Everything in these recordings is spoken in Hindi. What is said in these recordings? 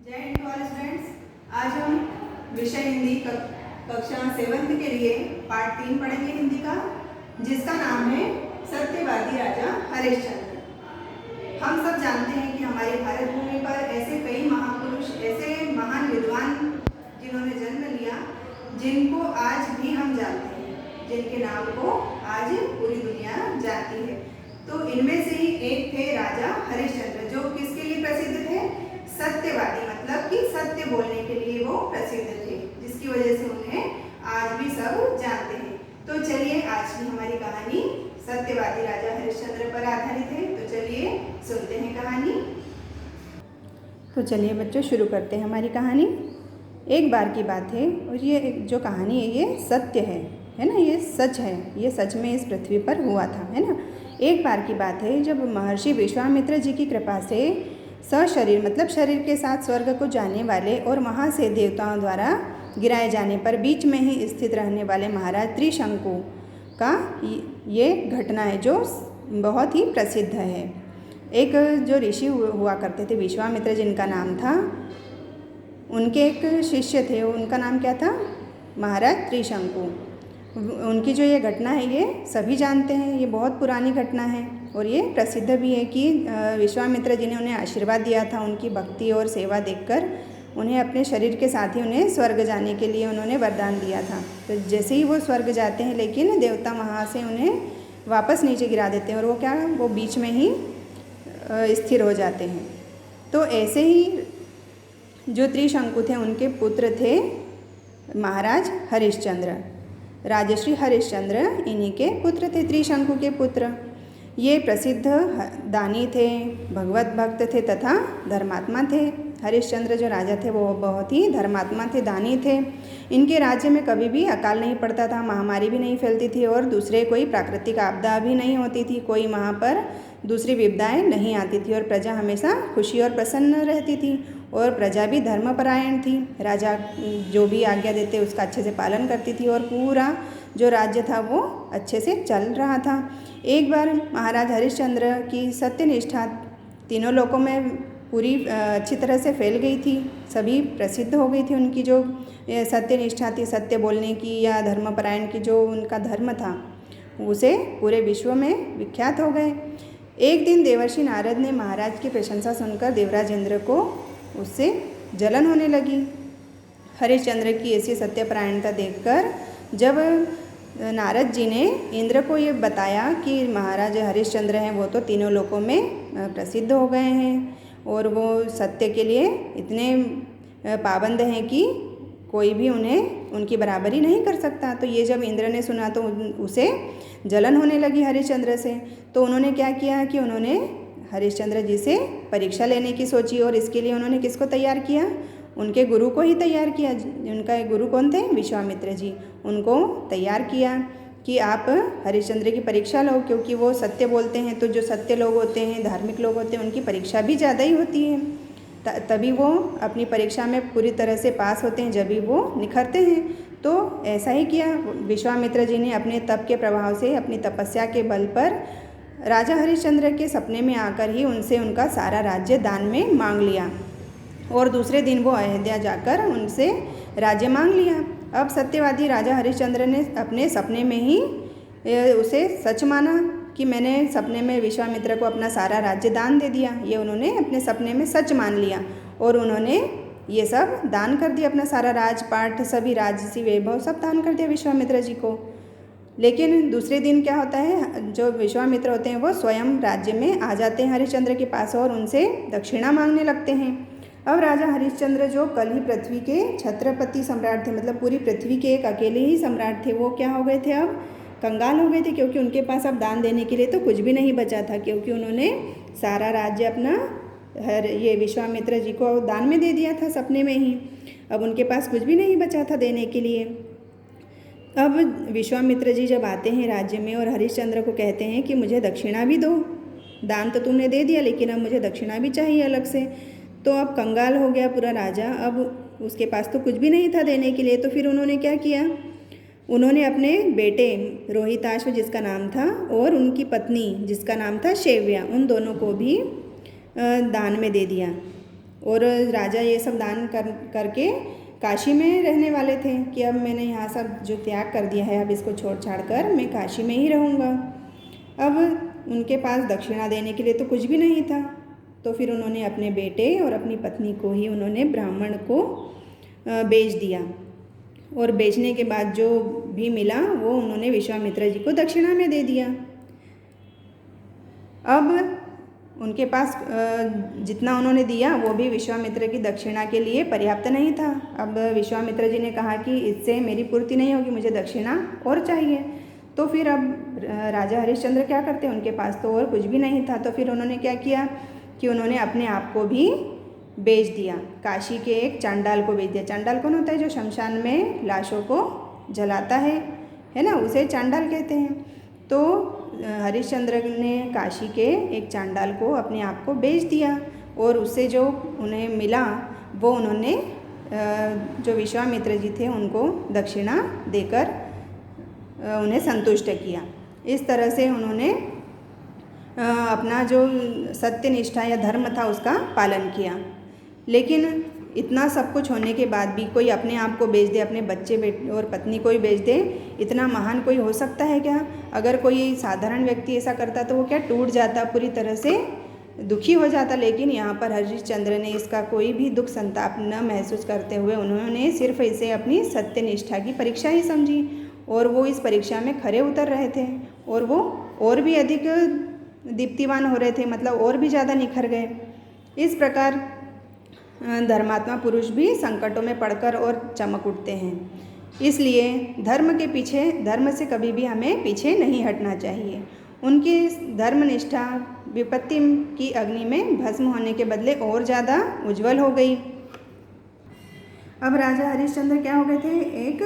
जय हिंद टू ऑल स्टूडेंट्स। आज हम विषय हिंदी कक्षा 7th के लिए पार्ट 3 पढ़ेंगे हिंदी का, जिसका नाम है सत्यवादी राजा हरिश्चंद्र। हम सब जानते हैं कि हमारी भारत भूमि पर ऐसे कई महापुरुष, ऐसे महान विद्वान जिन्होंने जन्म लिया, जिनको आज भी हम जानते हैं, जिनके नाम को आज पूरी दुनिया जानती है। तो इनमें से ही एक थे राजा हरिश्चंद्र, जो किसके लिए प्रसिद्ध थे? सत्यवादी, मतलब कि सत्य बोलने के लिए वो प्रसिद्ध थे, जिसकी वजह से उन्हें आज भी सब जानते हैं। तो चलिए, आज की हमारी कहानी सत्यवादी राजा हरिश्चंद्र पर आधारित है। तो चलिए सुनते हैं कहानी। तो चलिए बच्चों, शुरू करते हैं हमारी कहानी। एक बार की बात है, और ये जो कहानी है ये सत्य है ना, ये सच है, ये सच में इस पृथ्वी पर हुआ था, है ना। एक बार की बात है जब महर्षि विश्वामित्र जी की कृपा से सशरीर, मतलब शरीर के साथ स्वर्ग को जाने वाले और वहाँ से देवताओं द्वारा गिराए जाने पर बीच में ही स्थित रहने वाले महाराज त्रिशंकु का ये घटना है जो बहुत ही प्रसिद्ध है। एक जो ऋषि हुआ करते थे विश्वामित्र, जिनका नाम था, उनके एक शिष्य थे, उनका नाम क्या था? महाराज त्रिशंकु। उनकी जो ये घटना है ये सभी जानते हैं, ये बहुत पुरानी घटना है और ये प्रसिद्ध भी है कि विश्वामित्र जी ने उन्हें आशीर्वाद दिया था। उनकी भक्ति और सेवा देखकर उन्हें अपने शरीर के साथ ही उन्हें स्वर्ग जाने के लिए उन्होंने वरदान दिया था। तो जैसे ही वो स्वर्ग जाते हैं, लेकिन देवता वहाँ से उन्हें वापस नीचे गिरा देते हैं और वो बीच में ही स्थिर हो जाते हैं। तो ऐसे ही जो त्रिशंकु थे, उनके पुत्र थे महाराज हरिश्चंद्र। राजश्री हरिश्चंद्र इन्हीं के पुत्र थे, त्रिशंकु के पुत्र। ये प्रसिद्ध दानी थे, भगवत भक्त थे तथा धर्मात्मा थे। हरिश्चंद्र जो राजा थे वो बहुत ही धर्मात्मा थे, दानी थे। इनके राज्य में कभी भी अकाल नहीं पड़ता था, महामारी भी नहीं फैलती थी और दूसरे कोई प्राकृतिक आपदा भी नहीं होती थी, कोई वहाँ पर दूसरी विपदाएं नहीं आती थी और प्रजा हमेशा खुशी और प्रसन्न रहती थी और प्रजा भी धर्मपरायण थी। राजा जो भी आज्ञा देते उसका अच्छे से पालन करती थी और पूरा जो राज्य था वो अच्छे से चल रहा था। एक बार महाराज हरिश्चंद्र की सत्यनिष्ठा तीनों लोकों में पूरी अच्छी तरह से फैल गई थी, सभी प्रसिद्ध हो गई थी। उनकी जो सत्यनिष्ठा थी, सत्य बोलने की या धर्मपरायण की जो उनका धर्म था, उसे पूरे विश्व में विख्यात हो गए। एक दिन देवर्षि नारद ने महाराज की प्रशंसा सुनकर देवराज इंद्र को उससे जलन होने लगी। हरिश्चंद्र की ऐसी सत्यपरायणता देखकर जब नारद जी ने इंद्र को ये बताया कि महाराज हरिश्चंद्र हैं, वो तो तीनों लोकों में प्रसिद्ध हो गए हैं और वो सत्य के लिए इतने पाबंद हैं कि कोई भी उन्हें उनकी बराबरी नहीं कर सकता। तो ये जब इंद्र ने सुना तो उसे जलन होने लगी हरिश्चंद्र से। तो उन्होंने क्या किया कि उन्होंने हरिश्चंद्र जी से परीक्षा लेने की सोची और इसके लिए उन्होंने किसको तैयार किया? उनके गुरु को ही तैयार किया। उनका गुरु कौन थे? विश्वामित्र जी। उनको तैयार किया कि आप हरिश्चंद्र की परीक्षा लो, क्योंकि वो सत्य बोलते हैं। तो जो सत्य लोग होते हैं, धार्मिक लोग होते हैं, उनकी परीक्षा भी ज़्यादा ही होती है, तभी वो अपनी परीक्षा में पूरी तरह से पास होते हैं, जब भी वो निखरते हैं। तो ऐसा ही किया विश्वामित्र जी ने अपने तप के प्रभाव से, अपनी तपस्या के बल पर राजा हरिश्चंद्र के सपने में आकर ही उनसे उनका सारा राज्य दान में मांग लिया और दूसरे दिन वो अयोध्या जाकर उनसे राज्य मांग लिया। अब सत्यवादी राजा हरिश्चंद्र ने अपने सपने में ही उसे सच माना कि मैंने सपने में विश्वामित्र को अपना सारा राज्य दान दे दिया। ये उन्होंने अपने सपने में सच मान लिया और उन्होंने ये सब दान कर दिया, अपना सारा राजपाट, सभी राजसी वैभव सब दान कर दिया विश्वामित्र जी को। लेकिन दूसरे दिन क्या होता है, जो विश्वामित्र होते हैं वो स्वयं राज्य में आ जाते हैं हरिश्चंद्र के पास और उनसे दक्षिणा मांगने लगते हैं। अब राजा हरिश्चंद्र जो कल ही पृथ्वी के छत्रपति सम्राट थे, मतलब पूरी पृथ्वी के एक अकेले ही सम्राट थे, वो क्या हो गए थे? अब कंगाल हो गए थे, क्योंकि उनके पास अब दान देने के लिए तो कुछ भी नहीं बचा था, क्योंकि उन्होंने सारा राज्य अपना ये विश्वामित्र जी को दान में दे दिया था सपने में ही। अब उनके पास कुछ भी नहीं बचा था देने के लिए। अब विश्वामित्र जी जब आते हैं राज्य में और हरिश्चंद्र को कहते हैं कि मुझे दक्षिणा भी दो, दान तो तुमने दे दिया लेकिन अब मुझे दक्षिणा भी चाहिए अलग से। तो अब कंगाल हो गया पूरा राजा, अब उसके पास तो कुछ भी नहीं था देने के लिए। तो फिर उन्होंने क्या किया? उन्होंने अपने बेटे रोहिताश्व जिसका नाम था और उनकी पत्नी जिसका नाम था शैव्या, उन दोनों को भी दान में दे दिया। और राजा ये सब दान करके काशी में रहने वाले थे कि अब मैंने यहाँ सब जो त्याग कर दिया है अब इसको छोड़ छाड़ कर मैं काशी में ही रहूँगा। अब उनके पास दक्षिणा देने के लिए तो कुछ भी नहीं था, तो फिर उन्होंने अपने बेटे और अपनी पत्नी को ही उन्होंने ब्राह्मण को बेच दिया, और बेचने के बाद जो भी मिला वो उन्होंने विश्वामित्र जी को दक्षिणा में दे दिया। अब उनके पास जितना उन्होंने दिया वो भी विश्वामित्र की दक्षिणा के लिए पर्याप्त नहीं था। अब विश्वामित्र जी ने कहा कि इससे मेरी पूर्ति नहीं होगी, मुझे दक्षिणा और चाहिए। तो फिर अब राजा हरिश्चंद्र क्या करते, उनके पास तो और कुछ भी नहीं था, तो फिर उन्होंने क्या किया कि उन्होंने अपने आप को भी बेच दिया, काशी के एक चांडाल को बेच दिया। चांडाल कौन होता है? जो शमशान में लाशों को जलाता है ना, उसे चांडाल कहते हैं। तो हरिश्चंद्र ने काशी के एक चांडाल को अपने आप को बेच दिया, और उससे जो उन्हें मिला वो उन्होंने जो विश्वामित्र जी थे उनको दक्षिणा देकर उन्हें संतुष्ट किया। इस तरह से उन्होंने अपना जो सत्यनिष्ठा या धर्म था उसका पालन किया। लेकिन इतना सब कुछ होने के बाद भी कोई अपने आप को बेच दे, अपने बच्चे और पत्नी को ही बेच दे, इतना महान कोई हो सकता है क्या? अगर कोई साधारण व्यक्ति ऐसा करता तो वो क्या टूट जाता, पूरी तरह से दुखी हो जाता। लेकिन यहाँ पर हरिश्चंद्र ने इसका कोई भी दुख संताप न महसूस करते हुए उन्होंने सिर्फ इसे अपनी सत्यनिष्ठा की परीक्षा ही समझी, और वो इस परीक्षा में खरे उतर रहे थे, और वो और भी अधिक दीप्तिवान हो रहे थे, मतलब और भी ज़्यादा निखर गए। इस प्रकार धर्मात्मा पुरुष भी संकटों में पड़कर और चमक उठते हैं। इसलिए धर्म से कभी भी हमें पीछे नहीं हटना चाहिए। उनकी धर्मनिष्ठा विपत्ति की अग्नि में भस्म होने के बदले और ज़्यादा उज्जवल हो गई। अब राजा हरिश्चंद्र क्या हो गए थे? एक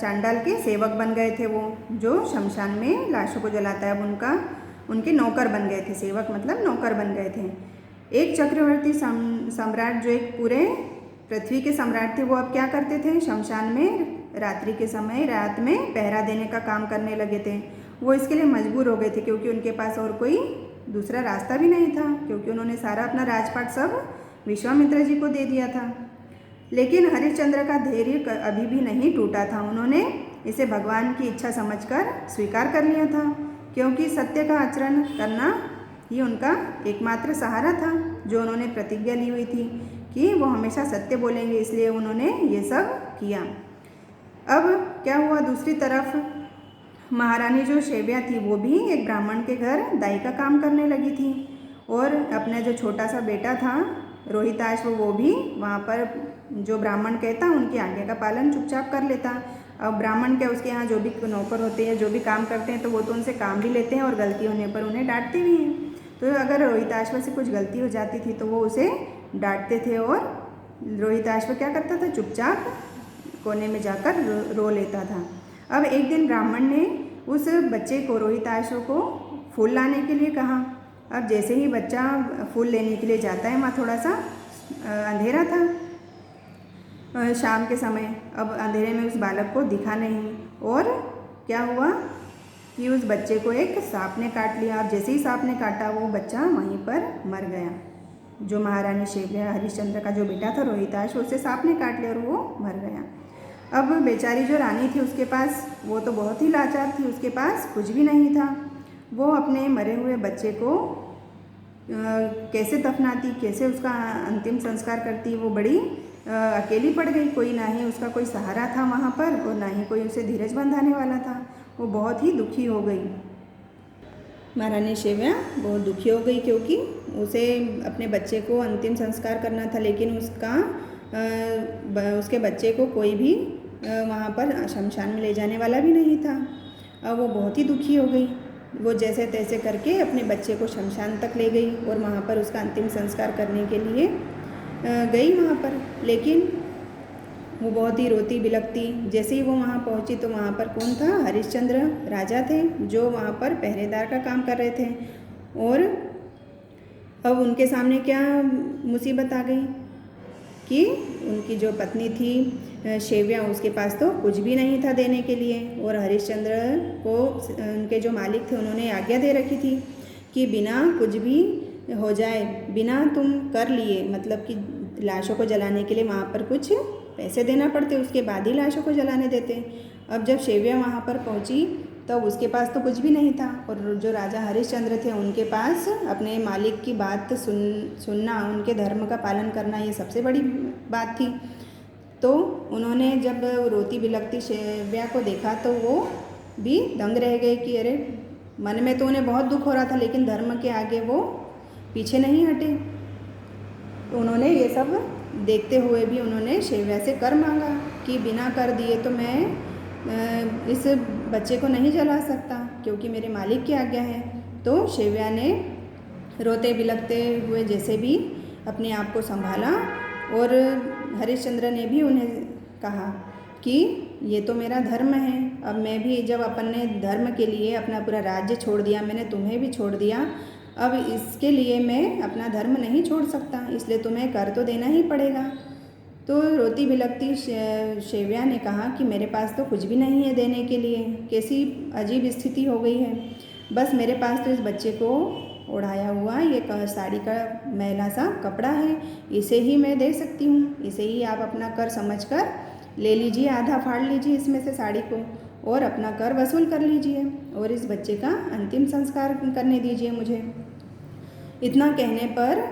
चांडाल के सेवक बन गए थे, वो जो शमशान में लाशों को जलाता है, अब उनके नौकर बन गए थे। सेवक मतलब नौकर बन गए थे। एक चक्रवर्ती सम्राट जो एक पूरे पृथ्वी के सम्राट थे, वो अब क्या करते थे? शमशान में रात्रि के समय रात में पहरा देने का काम करने लगे थे। वो इसके लिए मजबूर हो गए थे क्योंकि उनके पास और कोई दूसरा रास्ता भी नहीं था, क्योंकि उन्होंने सारा अपना राजपाट सब विश्वामित्र जी को दे दिया था। लेकिन हरिश्चंद्र का धैर्य अभी भी नहीं टूटा था। उन्होंने इसे भगवान की इच्छा समझकर स्वीकार कर लिया था, क्योंकि सत्य का आचरण करना ही उनका एकमात्र सहारा था। जो उन्होंने प्रतिज्ञा ली हुई थी कि वो हमेशा सत्य बोलेंगे, इसलिए उन्होंने ये सब किया। अब क्या हुआ? दूसरी तरफ महारानी जो शैव्या थी वो भी एक ब्राह्मण के घर दाई का काम करने लगी थी, और अपना जो छोटा सा बेटा था रोहिताश्व, वो भी वहाँ पर जो ब्राह्मण कहता उनकी आज्ञा का पालन चुपचाप कर लेता। अब ब्राह्मण क्या, उसके यहाँ जो भी नौकर होते हैं, जो भी काम करते हैं, तो वो तो उनसे काम भी लेते हैं और गलती होने पर उन्हें डांटते भी हैं। तो अगर रोहिताश्व से कुछ गलती हो जाती थी तो वो उसे डांटते थे, और रोहिताश्व क्या करता था? चुपचाप कोने में जाकर रो लेता था। अब एक दिन ब्राह्मण ने उस बच्चे को, रोहिताश्व को, फूल लाने के लिए कहा। अब जैसे ही बच्चा फूल लेने के लिए जाता है, वहाँ थोड़ा सा अंधेरा था शाम के समय। अब अंधेरे में उस बालक को दिखा नहीं, और क्या हुआ कि उस बच्चे को एक सांप ने काट लिया। अब जैसे ही सांप ने काटा, वो बच्चा वहीं पर मर गया। जो महारानी शैव्या, हरिश्चंद्र का जो बेटा था रोहिताश्व, उसे सांप ने काट लिया और वो मर गया। अब बेचारी जो रानी थी उसके पास, वो तो बहुत ही लाचार थी, उसके पास कुछ भी नहीं था। वो अपने मरे हुए बच्चे को कैसे दफनाती, कैसे उसका अंतिम संस्कार करती, वो बड़ी अकेली पड़ गई। कोई ना ही उसका कोई सहारा था वहाँ पर, और ना ही कोई उसे धीरज बंधाने वाला था। वो बहुत ही दुखी हो गई। महारानी शैव्या बहुत दुखी हो गई, क्योंकि उसे अपने बच्चे को अंतिम संस्कार करना था, लेकिन उसके बच्चे को कोई भी वहाँ पर शमशान में ले जाने वाला भी नहीं था। अब वो बहुत ही दुखी हो गई। वो जैसे तैसे करके अपने बच्चे को शमशान तक ले गई और वहाँ पर उसका अंतिम संस्कार करने के लिए गई वहाँ पर। लेकिन वो बहुत ही रोती बिलखती। जैसे ही वो वहाँ पहुँची तो वहाँ पर कौन था? हरिश्चंद्र राजा थे, जो वहाँ पर पहरेदार का काम कर रहे थे। और अब उनके सामने क्या मुसीबत आ गई कि उनकी जो पत्नी थी शैव्या, उसके पास तो कुछ भी नहीं था देने के लिए। और हरिश्चंद्र को उनके जो मालिक थे उन्होंने आज्ञा दे रखी थी कि बिना कुछ भी हो जाए, बिना तुम कर लिए, मतलब कि लाशों को जलाने के लिए वहाँ पर कुछ पैसे देना पड़ते, उसके बाद ही लाशों को जलाने देते। अब जब शैव्या वहाँ पर पहुँची तो उसके पास तो कुछ भी नहीं था, और जो राजा हरिश्चंद्र थे उनके पास अपने मालिक की बात सुनना, उनके धर्म का पालन करना, ये सबसे बड़ी बात थी। तो उन्होंने जब रोती बिलखती शैव्या को देखा तो वो भी दंग रह गए कि अरे, मन में तो उन्हें बहुत दुख हो रहा था लेकिन धर्म के आगे वो पीछे नहीं हटे। तो उन्होंने ये सब देखते हुए भी उन्होंने शैव्या से कर मांगा कि बिना कर दिए तो मैं इस बच्चे को नहीं जला सकता, क्योंकि मेरे मालिक की आज्ञा है। तो शैव्या ने रोते बिलखते हुए जैसे भी अपने आप को संभाला, और हरिश्चंद्र ने भी उन्हें कहा कि ये तो मेरा धर्म है, अब मैं भी जब अपने धर्म के लिए अपना पूरा राज्य छोड़ दिया, मैंने तुम्हें भी छोड़ दिया, अब इसके लिए मैं अपना धर्म नहीं छोड़ सकता, इसलिए तुम्हें कर तो देना ही पड़ेगा। तो रोती बिलखती शैव्या ने कहा कि मेरे पास तो कुछ भी नहीं है देने के लिए, कैसी अजीब स्थिति हो गई है, बस मेरे पास तो इस बच्चे को ओढ़ाया हुआ ये साड़ी का मैला सा कपड़ा है, इसे ही मैं दे सकती हूँ, इसे ही आप अपना कर समझकर ले लीजिए, आधा फाड़ लीजिए इसमें से साड़ी को और अपना कर वसूल कर लीजिए, और इस बच्चे का अंतिम संस्कार करने दीजिए मुझे। इतना कहने पर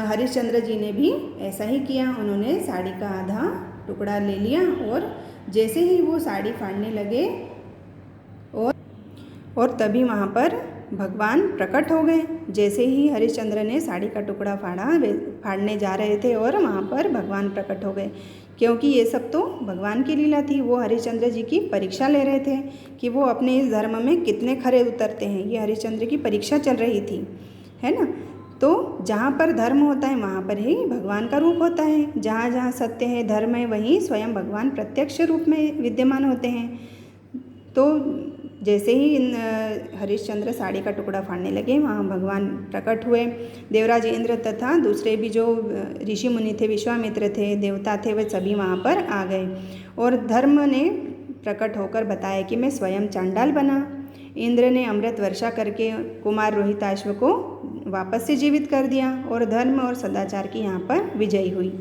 हरिश्चंद्र जी ने भी ऐसा ही किया। उन्होंने साड़ी का आधा टुकड़ा ले लिया, और जैसे ही वो साड़ी फाड़ने लगे और तभी वहाँ पर भगवान प्रकट हो गए। जैसे ही हरिश्चंद्र ने साड़ी का टुकड़ा फाड़ने जा रहे थे और वहाँ पर भगवान प्रकट हो गए, क्योंकि ये सब तो भगवान की लीला थी। वो हरिश्चंद्र जी की परीक्षा ले रहे थे कि वो अपने इस धर्म में कितने खरे उतरते हैं, ये हरिश्चंद्र की परीक्षा चल रही थी, है ना। तो जहाँ पर धर्म होता है वहाँ पर ही भगवान का रूप होता है, जहाँ जहाँ सत्य है, धर्म है, वहीं स्वयं भगवान प्रत्यक्ष रूप में विद्यमान होते हैं। तो जैसे ही हरिश्चंद्र साड़ी का टुकड़ा फाड़ने लगे, वहाँ भगवान प्रकट हुए। देवराज इंद्र तथा दूसरे भी जो ऋषि मुनि थे, विश्वामित्र थे, देवता थे, वे सभी वहाँ पर आ गए, और धर्म ने प्रकट होकर बताया कि मैं स्वयं चांडाल बना। इंद्र ने अमृत वर्षा करके कुमार रोहिताश्व को वापस से जीवित कर दिया, और धर्म और सदाचार की यहाँ पर विजयी हुई।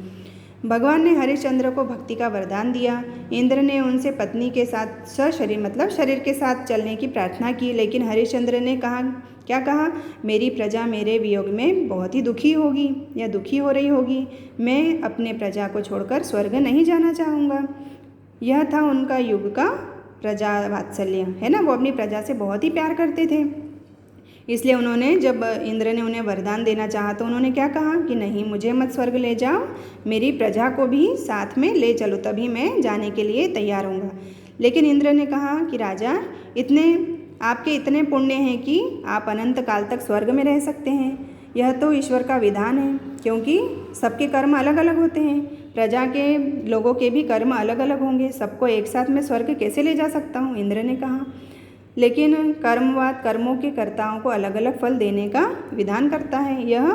भगवान ने हरिश्चंद्र को भक्ति का वरदान दिया। इंद्र ने उनसे पत्नी के साथ सशरीर मतलब शरीर के साथ चलने की प्रार्थना की, लेकिन हरिश्चंद्र ने क्या कहा, मेरी प्रजा मेरे वियोग में बहुत ही दुखी होगी या दुखी हो रही होगी, मैं अपने प्रजा को छोड़कर स्वर्ग नहीं जाना चाहूँगा। यह था उनका युग का प्रजा वात्सल्य, है ना। वो अपनी प्रजा से बहुत ही प्यार करते थे, इसलिए उन्होंने जब इंद्र ने उन्हें वरदान देना चाहा तो उन्होंने क्या कहा कि नहीं, मुझे मत स्वर्ग ले जाओ, मेरी प्रजा को भी साथ में ले चलो, तभी मैं जाने के लिए तैयार हूँगा। लेकिन इंद्र ने कहा कि राजा, आपके इतने पुण्य हैं कि आप अनंत काल तक स्वर्ग में रह सकते हैं। यह तो ईश्वर का विधान है, क्योंकि सबके कर्म अलग अलग होते हैं, प्रजा के लोगों के भी कर्म अलग अलग होंगे, सबको एक साथ मैं स्वर्ग कैसे ले जा सकता हूँ, इंद्र ने कहा। लेकिन कर्मवाद कर्मों के कर्ताओं को अलग अलग फल देने का विधान करता है। यह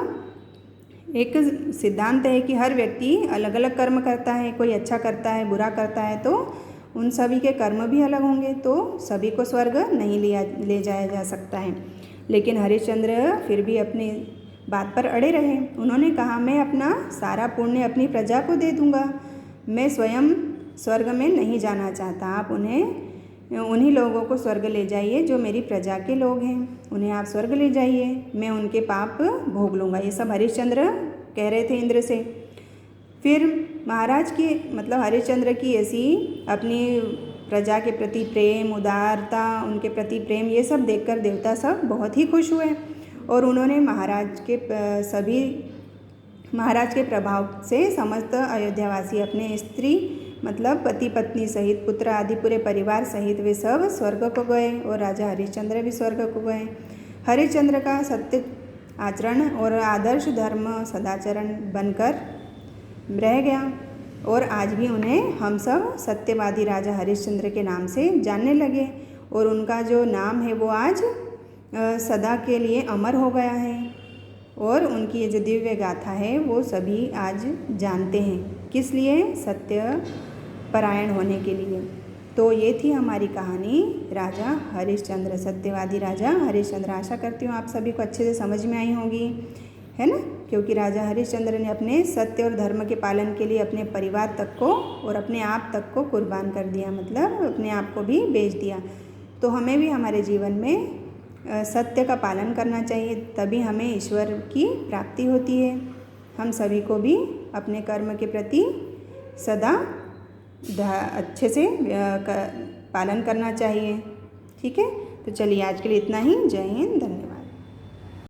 एक सिद्धांत है कि हर व्यक्ति अलग अलग कर्म करता है, कोई अच्छा करता है, बुरा करता है, तो उन सभी के कर्म भी अलग होंगे, तो सभी को स्वर्ग नहीं ले जाया जा सकता है। लेकिन हरिश्चंद्र फिर भी अपनी बात पर अड़े रहे। उन्होंने कहा, मैं अपना सारा पुण्य अपनी प्रजा को दे दूँगा, मैं स्वयं स्वर्ग में नहीं जाना चाहता, आप उन्हीं लोगों को स्वर्ग ले जाइए जो मेरी प्रजा के लोग हैं, उन्हें आप स्वर्ग ले जाइए, मैं उनके पाप भोग लूँगा। ये सब हरिश्चंद्र कह रहे थे इंद्र से। फिर महाराज की मतलब हरिश्चंद्र की ऐसी अपनी प्रजा के प्रति प्रेम, उदारता, उनके प्रति प्रेम, ये सब देखकर देवता सब बहुत ही खुश हुए, और उन्होंने महाराज के प्रभाव से समस्त अयोध्यावासी अपने स्त्री मतलब पति पत्नी सहित पुत्र आदि पूरे परिवार सहित वे सब स्वर्ग को गए, और राजा हरिश्चंद्र भी स्वर्ग को गए। हरिश्चंद्र का सत्य आचरण और आदर्श धर्म सदाचरण बनकर रह गया, और आज भी उन्हें हम सब सत्यवादी राजा हरिश्चंद्र के नाम से जानने लगे, और उनका जो नाम है वो आज सदा के लिए अमर हो गया है, और उनकी ये जो दिव्य गाथा है वो सभी आज जानते हैं। किस लिए? सत्य परायण होने के लिए। तो ये थी हमारी कहानी राजा हरिश्चंद्र, सत्यवादी राजा हरिश्चंद्र। आशा करती हूँ आप सभी को अच्छे से समझ में आई होगी, है ना। क्योंकि राजा हरिश्चंद्र ने अपने सत्य और धर्म के पालन के लिए अपने परिवार तक को और अपने आप तक को कुर्बान कर दिया, मतलब अपने आप को भी बेच दिया। तो हमें भी हमारे जीवन में सत्य का पालन करना चाहिए, तभी हमें ईश्वर की प्राप्ति होती है। हम सभी को भी अपने कर्म के प्रति सदा अच्छे से पालन करना चाहिए। ठीक है, तो चलिए आज के लिए इतना ही। जय हिंद, धन्यवाद।